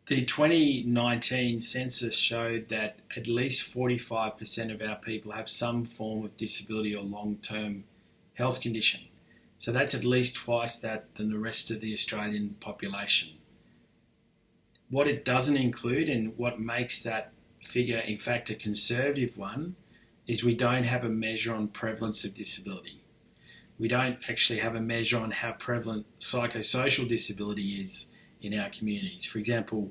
The 2019 census showed that at least 45% of our people have some form of disability or long-term health condition. So that's at least twice that than the rest of the Australian population. What it doesn't include, and what makes that figure in fact a conservative one, is we don't have a measure on prevalence of disability. We don't actually have a measure on how prevalent psychosocial disability is in our communities. For example,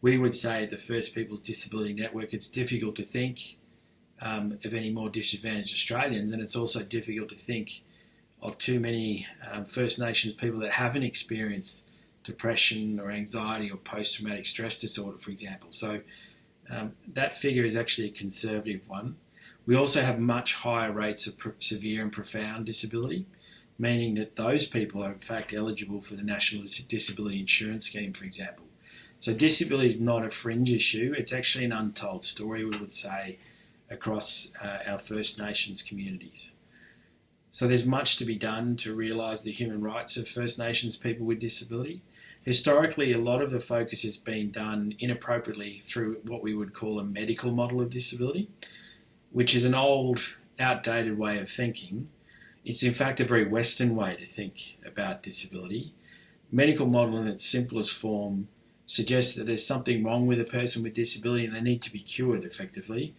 we would say at the First Peoples Disability Network, it's difficult to think of any more disadvantaged Australians, and it's also difficult to think of too many First Nations people that haven't experienced depression or anxiety or post-traumatic stress disorder, for example. So that figure is actually a conservative one. We also have much higher rates of severe and profound disability, meaning that those people are in fact eligible for the National Disability Insurance Scheme, for example. So disability is not a fringe issue, it's actually an untold story, we would say, across our First Nations communities. So there's much to be done to realise the human rights of First Nations people with disability. Historically, a lot of the focus has been done inappropriately through what we would call a medical model of disability, which is an old, outdated way of thinking. It's in fact a very Western way to think about disability. Medical model in its simplest form suggests that there's something wrong with a person with disability and they need to be cured effectively.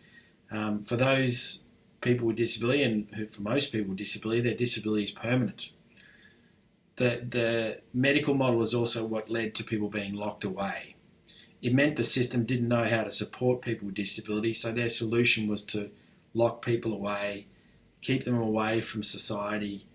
For those people with disability, and for most people with disability, their disability is permanent. The medical model is also what led to people being locked away. It meant the system didn't know how to support people with disability, so their solution was to lock people away, keep them away from society,